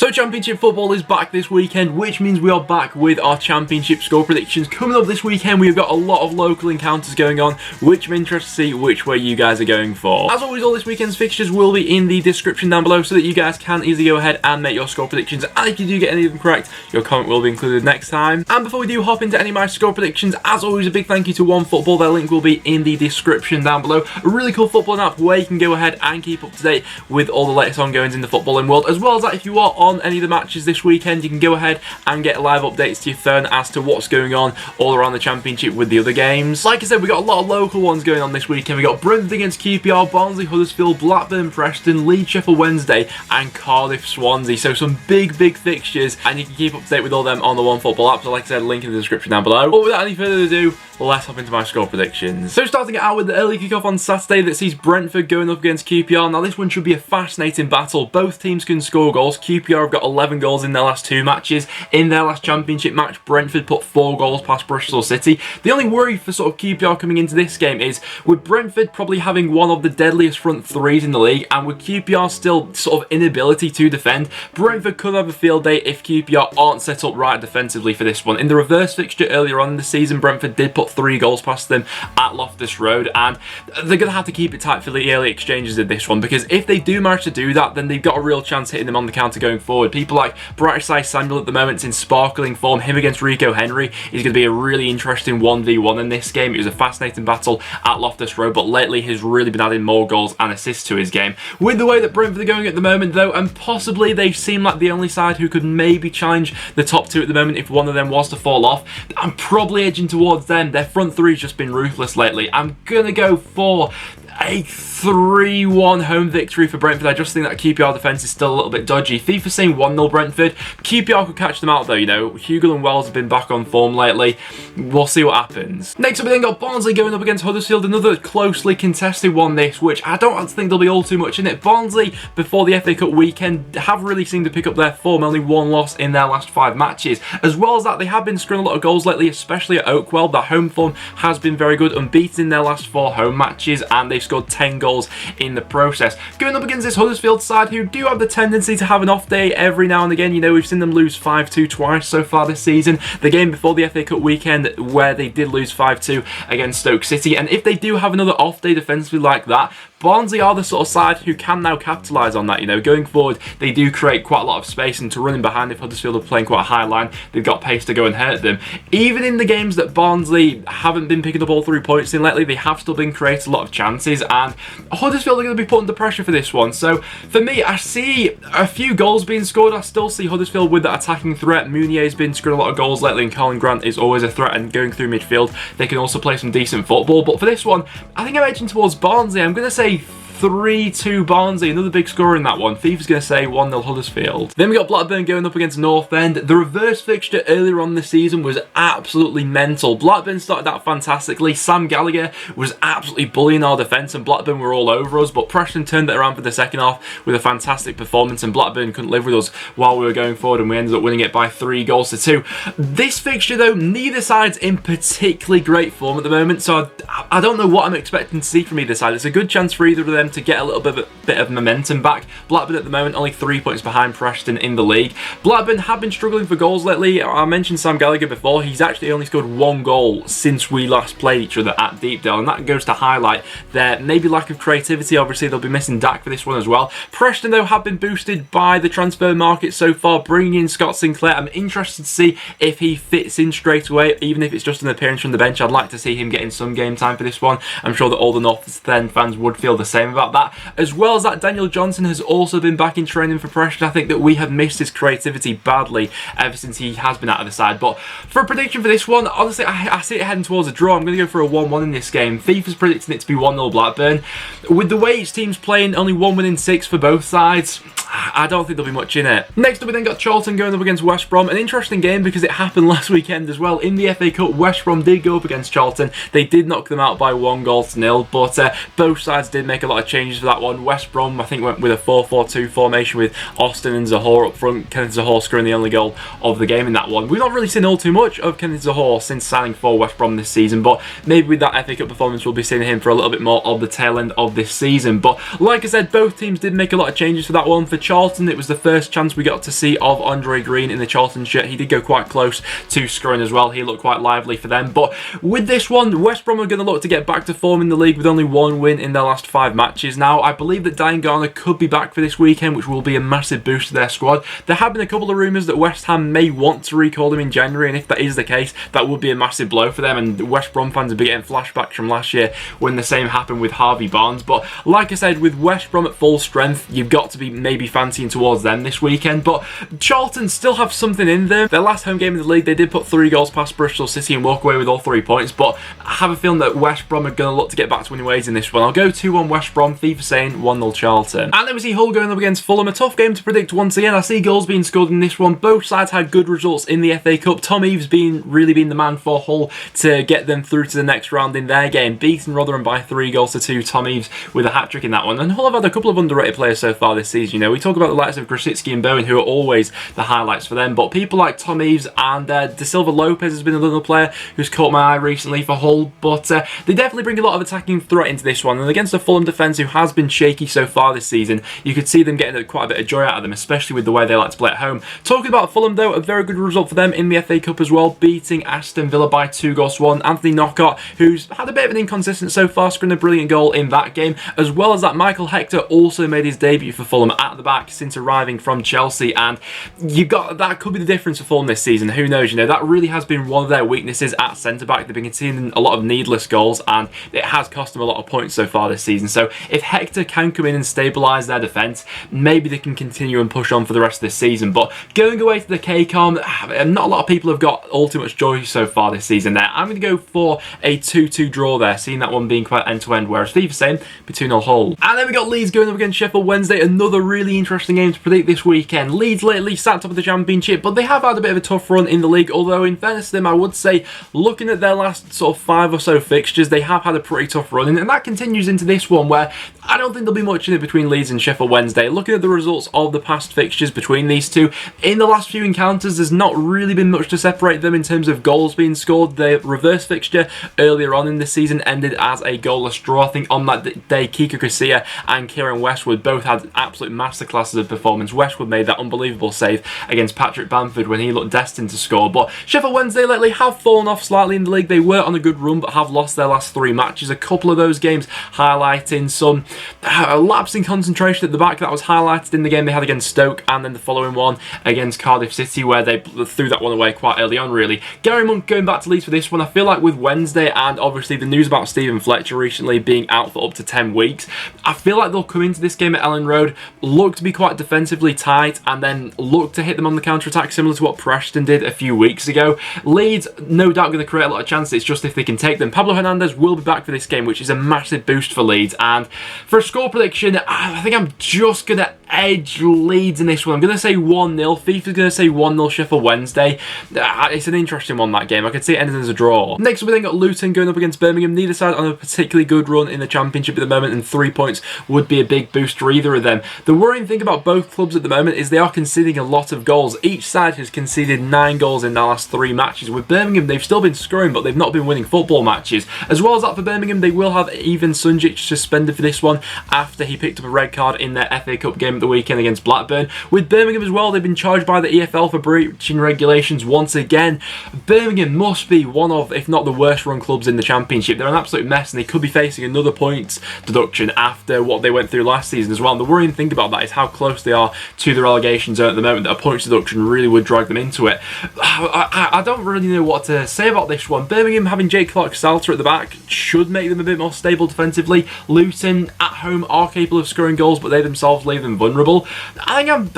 So Championship football is back this weekend, which means we are back with our Championship score predictions. Coming up this weekend, we've got a lot of local encounters going on, which I'm interested to see which way you guys are going for. As always, all this weekend's fixtures will be in the description down below so that you guys can easily go ahead and make your score predictions. And if you do get any of them correct, your comment will be included next time. And before we do hop into any of my score predictions, as always, a big thank you to OneFootball. Their link will be in the description down below. A really cool footballing app where you can go ahead and keep up to date with all the latest ongoings in the footballing world, as well as that if you are on any of the matches this weekend, you can go ahead and get live updates to your phone as to what's going on all around the Championship with the other games. Like I said, we got a lot of local ones going on this weekend. We got Brentford against QPR, Barnsley, Huddersfield, Blackburn, Preston, Leeds, Sheffield Wednesday, and Cardiff, Swansea. So some big fixtures, and you can keep up to date with all them on the OneFootball app. So like I said, link in the description down below. But without any further ado, let's hop into my score predictions. So starting it out with the early kickoff on Saturday that sees Brentford going up against QPR. Now this one should be a fascinating battle. Both teams can score goals. QPR have got 11 goals in their last two matches. In their last Championship match, Brentford put 4 goals past Bristol City. The only worry for sort of QPR coming into this game is with Brentford probably having one of the deadliest front threes in the league, and with QPR still sort of inability to defend, Brentford could have a field day if QPR aren't set up right defensively for this one. In the reverse fixture earlier on in the season, Brentford did put 3 goals past them at Loftus Road, and they're going to have to keep it tight for the early exchanges in this one, because if they do manage to do that, then they've got a real chance hitting them on the counter going forward. People like Brightsize Samuel at the moment is in sparkling form. Him against Rico Henry is going to be a really interesting 1v1 in this game. It was a fascinating battle at Loftus Road, but lately he's really been adding more goals and assists to his game. With the way that Brentford are going at the moment though, and possibly they seem like the only side who could maybe challenge the top 2 at the moment if one of them was to fall off, I'm probably edging towards them. Their front 3's just been ruthless lately. I'm going to go for a 3-1 home victory for Brentford. I just think that QPR defence is still a little bit dodgy. FIFA saying 1-0 Brentford. QPR could catch them out though, you know. Hugo and Wells have been back on form lately. We'll see what happens. Next up we then got Barnsley going up against Huddersfield. Another closely contested one this, which I don't think there'll be all too much in it. Barnsley, before the FA Cup weekend, have really seemed to pick up their form. Only 1 loss in their last 5 matches. As well as that, they have been scoring a lot of goals lately, especially at Oakwell. Their home form has been very good, unbeaten in their last 4 home matches, and they've scored 10 goals in the process. Going up against this Huddersfield side who do have the tendency to have an off day every now and again. You know, we've seen them lose 5-2 twice so far this season. The game before the FA Cup weekend where they did lose 5-2 against Stoke City, and if they do have another off day defensively like that, Barnsley are the sort of side who can now capitalise on that. You know, going forward, they do create quite a lot of space, and to running behind if Huddersfield are playing quite a high line, they've got pace to go and hurt them. Even in the games that Barnsley haven't been picking up all 3 points in lately, they have still been creating a lot of chances, and Huddersfield are going to be put under pressure for this one. So for me, I see a few goals being scored. I still see Huddersfield with that attacking threat. Mounier's been scoring a lot of goals lately, and Colin Grant is always a threat, and going through midfield, they can also play some decent football. But for this one, I think I'm edging towards Barnsley. I'm going to say 3-2 Barnsley, another big score in that one. FIFA's going to say 1-0 Huddersfield. Then we got Blackburn going up against North End. The reverse fixture earlier on this season was absolutely mental. Blackburn started out fantastically. Sam Gallagher was absolutely bullying our defence, and Blackburn were all over us, but Preston turned it around for the second half with a fantastic performance, and Blackburn couldn't live with us while we were going forward, and we ended up winning it by 3-2. This fixture though, neither side's in particularly great form at the moment, so I don't know what I'm expecting to see from either side. It's a good chance for either of them to get a little bit of momentum back. Blackburn at the moment only 3 points behind Preston in the league. Blackburn have been struggling for goals lately. I mentioned Sam Gallagher before. He's actually only scored 1 goal since we last played each other at Deepdale, and that goes to highlight their maybe lack of creativity. Obviously they'll be missing Dak for this one as well. Preston though have been boosted by the transfer market so far, bringing in Scott Sinclair. I'm interested to see if he fits in straight away, even if it's just an appearance from the bench. I'd like to see him getting some game time for this one. I'm sure that all the North End fans would feel the same about that. As well as that, Daniel Johnson has also been back in training for Preston. I think that we have missed his creativity badly ever since he has been out of the side. But for a prediction for this one, honestly, I see it heading towards a draw. I'm going to go for a 1-1 in this game. FIFA's predicting it to be 1-0 Blackburn. With the way each team's playing, only 1 win in 6 for both sides, I don't think there'll be much in it. Next up we then got Charlton going up against West Brom. An interesting game because it happened last weekend as well. In the FA Cup, West Brom did go up against Charlton. They did knock them out by 1-0, but both sides did make a lot of changes for that one. West Brom, I think, went with a 4-4-2 formation with Austin and Zohore up front. Kenneth Zohore scoring the only goal of the game in that one. We've not really seen all too much of Kenneth Zohore since signing for West Brom this season, but maybe with that FA Cup performance we'll be seeing him for a little bit more of the tail end of this season. But like I said, both teams did make a lot of changes for that one. For Charlton, it was the first chance we got to see of Andre Green in the Charlton shirt. He did go quite close to scoring as well. He looked quite lively for them. But with this one, West Brom are going to look to get back to form in the league with only one win in their last 5 matches. Now, I believe that Diane Garner could be back for this weekend, which will be a massive boost to their squad. There have been a couple of rumours that West Ham may want to recall him in January, and if that is the case, that would be a massive blow for them, and West Brom fans will be getting flashbacks from last year when the same happened with Harvey Barnes. But like I said, with West Brom at full strength, you've got to be maybe fancying towards them this weekend. But Charlton still have something in them. Their last home game in the league, they did put 3 goals past Bristol City and walk away with all 3 points, but I have a feeling that West Brom are going to look to get back to winning ways in this one. I'll go 2-1 West Brom, FIFA saying 1-0 Charlton. And then we see Hull going up against Fulham, a tough game to predict once again. I see goals being scored in this one. Both sides had good results in the FA Cup. Tom Eaves really being the man for Hull to get them through to the next round in their game, beating Rotherham by 3-2. Tom Eaves with a hat-trick in that one. And Hull have had a couple of underrated players so far this season. You know, we talk about the likes of Grosicki and Bowen, who are always the highlights for them, but people like Tom Eaves and De Silva Lopez has been another player who's caught my eye recently for Hull, but they definitely bring a lot of attacking threat into this one, and against a Fulham defence who has been shaky so far this season, you could see them getting quite a bit of joy out of them, especially with the way they like to play at home. Talking about Fulham though, a very good result for them in the FA Cup as well, beating Aston Villa by 2-1. Anthony Knockaert, who's had a bit of an inconsistent so far, scoring a brilliant goal in that game, as well as that Michael Hector also made his debut for Fulham at the back since arriving from Chelsea, and that could be the difference for Fulham this season. Who knows, you know, that really has been one of their weaknesses at centre-back. They've been conceding a lot of needless goals, and it has cost them a lot of points so far this season. So if Hector can come in and stabilise their defence, maybe they can continue and push on for the rest of this season. But going away to the K-Com, not a lot of people have got all too much joy so far this season there. I'm going to go for a 2-2 draw there, seeing that one being quite end-to-end, whereas FIFA saying 2-0 Hull. And then we got Leeds going up against Sheffield Wednesday, another really interesting game to predict this weekend. Leeds lately sat top of the Championship, but they have had a bit of a tough run in the league, although in fairness to them, I would say, looking at their last sort of 5 or so fixtures, they have had a pretty tough run, and that continues into this one, where I don't think there'll be much in it between Leeds and Sheffield Wednesday. Looking at the results of the past fixtures between these two, in the last few encounters, there's not really been much to separate them in terms of goals being scored. The reverse fixture earlier on in the season ended as a goalless draw. I think on that day, Kiko Casilla and Kieran Westwood both had absolute masterclasses of performance. Westwood made that unbelievable save against Patrick Bamford when he looked destined to score. But Sheffield Wednesday lately have fallen off slightly in the league. They were on a good run, but have lost their last 3 matches. A couple of those games highlighting some lapse in concentration at the back. That was highlighted in the game they had against Stoke, and then the following one against Cardiff City, where they threw that one away quite early on, really. Gary Monk going back to Leeds for this one. I feel like with Wednesday, and obviously the news about Stephen Fletcher recently being out for up to 10 weeks, I feel like they'll come into this game at Ellen Road, look to be quite defensively tight, and then look to hit them on the counter-attack, similar to what Preston did a few weeks ago. Leeds, no doubt, going to create a lot of chances. It's just if they can take them. Pablo Hernandez will be back for this game, which is a massive boost for Leeds. And for a score prediction, I think I'm just going to edge Leeds in this one. I'm going to say 1-0. FIFA's going to say 1-0 Sheffield Wednesday. It's an interesting one, that game. I could see it ending as a draw. Next up, we then got Luton going up against Birmingham. Neither side on a particularly good run in the Championship at the moment, and 3 points would be a big boost for either of them. The worrying thing about both clubs at the moment is they are conceding a lot of goals. Each side has conceded 9 goals in their last 3 matches. With Birmingham, they've still been scoring, but they've not been winning football matches. As well as that, for Birmingham, they will have Ivan Sunjic suspended for this one after he picked up a red card in their FA Cup game at the weekend against Blackburn. With Birmingham as well, they've been charged by the EFL for breaching regulations once again. Birmingham must be one of, if not the worst run clubs in the Championship. They're an absolute mess, and they could be facing another points deduction after what they went through last season as well. And the worrying thing about that is how close they are to the relegation zone at the moment, that a points deduction really would drag them into it. I don't really know what to say about this one. Birmingham having Jake Clark-Salter at the back should make them a bit more stable defensively. Luton at home are capable of scoring goals, but they themselves leave them vulnerable. vulnerable. I think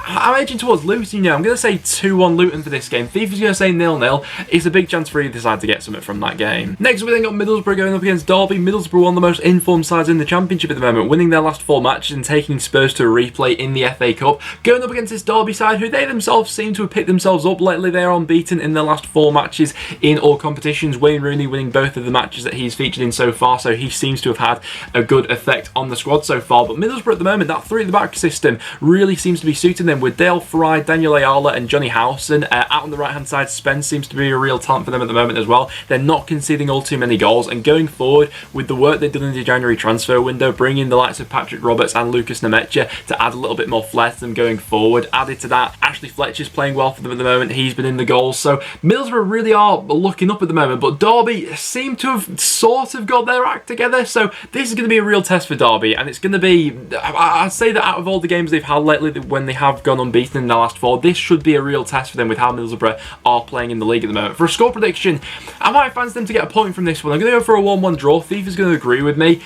I'm edging towards Luton, you know. I'm going to say 2-1 Luton for this game. FIFA's going to say 0-0. It's a big chance for either side to get something from that game. Next, we then got Middlesbrough going up against Derby. Middlesbrough, one of the most informed sides in the Championship at the moment, winning their last 4 matches and taking Spurs to a replay in the FA Cup. Going up against this Derby side, who they themselves seem to have picked themselves up lately. They are unbeaten in their last 4 matches in all competitions. Wayne Rooney winning both of the matches that he's featured in so far, so he seems to have had a good effect on the squad so far. But Middlesbrough at the moment, that 3 at the back system really seems to be suiting them, with Dale Fry, Daniel Ayala and Johnny Howson. Out on the right hand side, Spence seems to be a real talent for them at the moment as well. They're not conceding all too many goals, and going forward with the work they've done in the January transfer window, bringing the likes of Patrick Roberts and Lucas Nemecha to add a little bit more flair to them going forward. Added to that, Ashley Fletcher's playing well for them at the moment. He's been in the goals, so Middlesbrough really are looking up at the moment, but Derby seem to have sort of got their act together, so this is going to be a real test for Derby, and it's going to be, I'd say that out of all the games they've had lately, when they have gone unbeaten in the last 4, this should be a real test for them with how Middlesbrough are playing in the league at the moment. For a score prediction, I might fancy them to get a point from this one. I'm going to go for a 1-1 draw. FIFA's going to agree with me.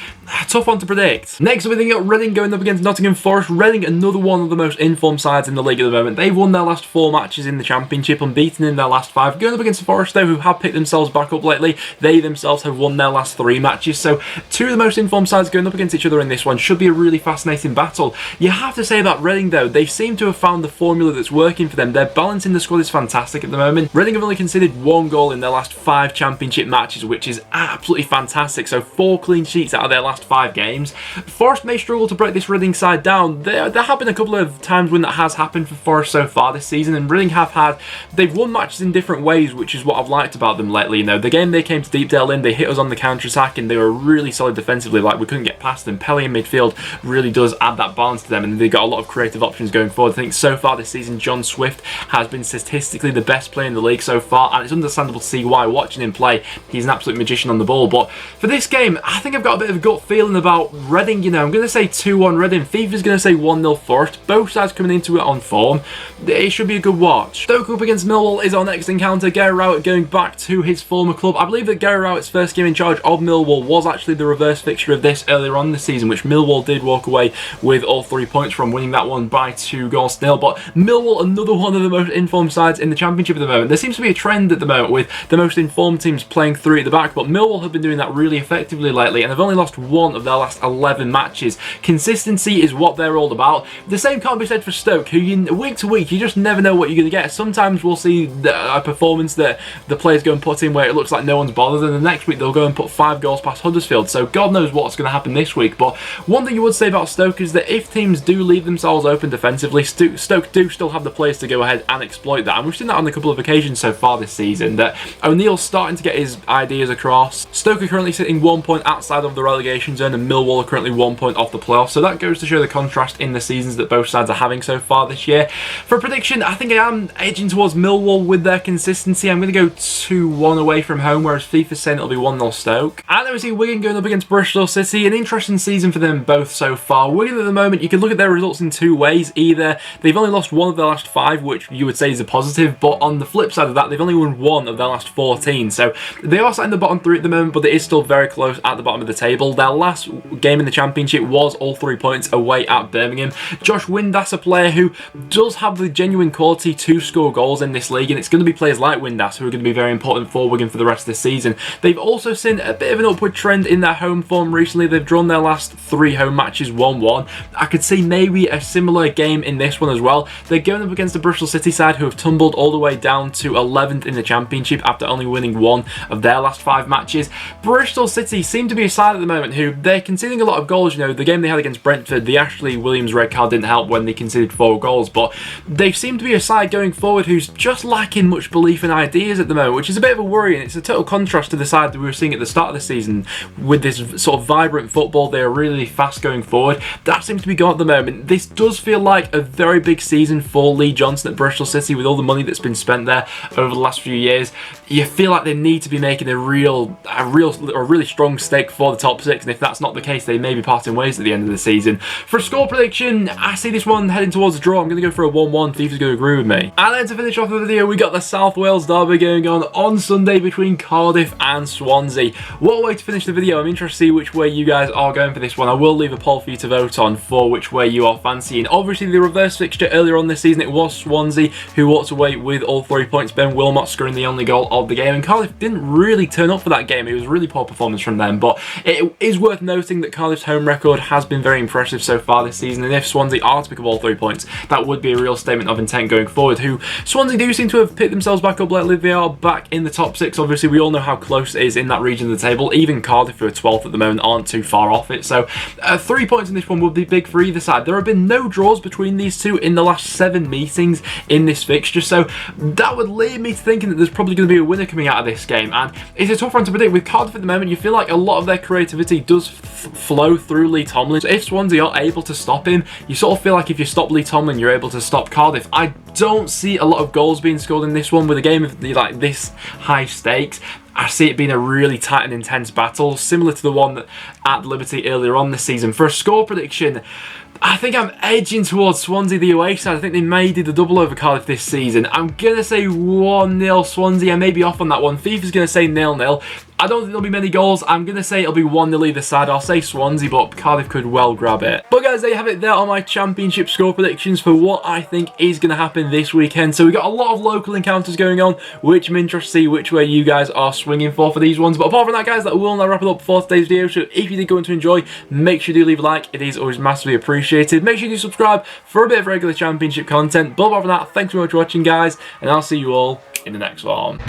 Tough one to predict. Next up, we then got Reading going up against Nottingham Forest. Reading, another one of the most informed sides in the league at the moment. They've won their last 4 matches in the Championship, unbeaten in their last 5. Going up against Forest, though, who have picked themselves back up lately. They themselves have won their last 3 matches. So 2 of the most informed sides going up against each other in this one should be a really fascinating battle. You have to say about Reading, though, they seem to have found the formula that's working for them. Their balance in the squad is fantastic at the moment. Reading have only conceded 1 goal in their last 5 Championship matches, which is absolutely fantastic. So 4 clean sheets out of their last 5 games. Forest may struggle to break this Reading side down. There have been a couple of times when that has happened for Forest so far this season, and Reading they've won matches in different ways, which is what I've liked about them lately. You know, the game they came to Deepdale in, they hit us on the counter-attack, and they were really solid defensively. Like, we couldn't get past them. Pelly in midfield really does add that balance to them, and they've got a lot of creative options going forward. I think so far this season, John Swift has been statistically the best player in the league so far, and it's understandable to see why. Watching him play, he's an absolute magician on the ball. But for this game, I think I've got a bit of a gut feeling about Reading. You know, I'm going to say 2-1 Reading. FIFA's going to say 1-0 Forest. Both sides coming into it on form. It should be a good watch. Stoke up against Millwall is our next encounter. Gary Rowett going back to his former club. I believe that Gary Rowett's first game in charge of Millwall was actually the reverse fixture of this earlier on this season, which Millwall did walk away with all 3 points from, winning that one by 2-0. But Millwall, another one of the most informed sides in the Championship at the moment. There seems to be a trend at the moment with the most informed teams playing 3 at the back, but Millwall have been doing that really effectively lately, and they've only lost 1 of their last 11 matches. Consistency is what they're all about. The same can't be said for Stoke, who week to week, you just never know what you're going to get. Sometimes we'll see a performance that the players go and put in where it looks like no one's bothered, and the next week they'll go and put 5 goals past Huddersfield. So God knows what's going to happen this week. But one thing you would say about Stoke is that if teams do leave themselves open defensively, Stoke do still have the players to go ahead and exploit that. And we've seen that on a couple of occasions so far this season, that O'Neill's starting to get his ideas across. Stoke are currently sitting 1 point outside of the relegation zone, and Millwall are currently 1 point off the playoffs. So that goes to show the contrast in the seasons that both sides are having so far this year. For a prediction, I think I am edging towards Millwall with their consistency. I'm going to go 2-1 away from home, whereas FIFA's saying it'll be 1-0 Stoke. And then we see Wigan going up against Bristol City. An interesting season for them both so far. Wigan at the moment, you can look at their results in 2 ways. Either they've only lost 1 of their last 5, which you would say is a positive, but on the flip side of that, they've only won 1 of their last 14. So they are sat in the bottom 3 at the moment, but it is still very close at the bottom of the table. Their last game in the Championship was all 3 points away at Birmingham. Josh Windass, a player who does have the genuine quality to score goals in this league, and it's going to be players like Windass who are going to be very important for Wigan for the rest of the season. They've also seen a bit of an upward trend in their home form recently. They've drawn their last 3 home matches 1-1. I could see maybe a similar game in this one as well. They're going up against the Bristol City side, who have tumbled all the way down to 11th in the Championship after only winning 1 of their last 5 matches. Bristol City seem to be a side at the moment who they're conceding a lot of goals. You know, the game they had against Brentford, the Ashley Williams red card didn't help when they conceded 4 goals, but they seem to be a side going forward who's just lacking much belief and ideas at the moment, which is a bit of a worry, and it's a total contrast to the side that we were seeing at the start of the season with this sort of vibrant football. They're really fast going forward. That seems to be gone at the moment. This does feel like a very big season for Lee Johnson at Bristol City with all the money that's been spent there over the last few years. You feel like they need to be making a really strong stake for the top 6, and if that's not the case, they may be parting ways at the end of the season. For a score prediction, I see this one heading towards a draw. I'm going to go for a 1-1. FIFA's going to agree with me. And then to finish off the video, we got the South Wales derby going on Sunday between Cardiff and Swansea. What a way to finish the video. I'm interested to see which way you guys are going for this one. I will leave a poll for you to vote on for which way way you are fancying. Obviously, the reverse fixture earlier on this season, it was Swansea who walked away with all 3 points. Ben Wilmot scoring the only goal of the game, and Cardiff didn't really turn up for that game. It was a really poor performance from them, but it is worth noting that Cardiff's home record has been very impressive so far this season, and if Swansea are to pick up all 3 points, that would be a real statement of intent going forward, who Swansea do seem to have picked themselves back up lately. They are back in the top 6. Obviously, we all know how close it is in that region of the table. Even Cardiff, who are 12th at the moment, aren't too far off it, so 3 points in this one would be big for either side. There have been no draws between these two in the last 7 meetings in this fixture, so that would lead me to thinking that there's probably going to be a winner coming out of this game, and it's a tough one to predict. With Cardiff at the moment, you feel like a lot of their creativity does flow through Lee Tomlin. So if Swansea are able to stop him, you sort of feel like if you stop Lee Tomlin, you're able to stop Cardiff. I don't see a lot of goals being scored in this one. With a game of like this high stakes, I see it being a really tight and intense battle, similar to the one at Liberty earlier on this season. For a score prediction, I think I'm edging towards Swansea, the away side. I think they may do the double over Cardiff this season. I'm going to say 1-0 Swansea. I may be off on that one. FIFA's going to say 0-0. I don't think there'll be many goals. I'm going to say it'll be 1-0 either side. I'll say Swansea, but Cardiff could well grab it. But guys, there you have it. There are my championship score predictions for what I think is going to happen this weekend. So we've got a lot of local encounters going on, which I'm interested to see which way you guys are swinging for these ones. But apart from that, guys, that will now wrap it up for today's video. So if you did go on to enjoy, make sure you do leave a like. It is always massively appreciated. Make sure you do subscribe for a bit of regular championship content. But apart from that, thanks so much for watching, guys, and I'll see you all in the next one.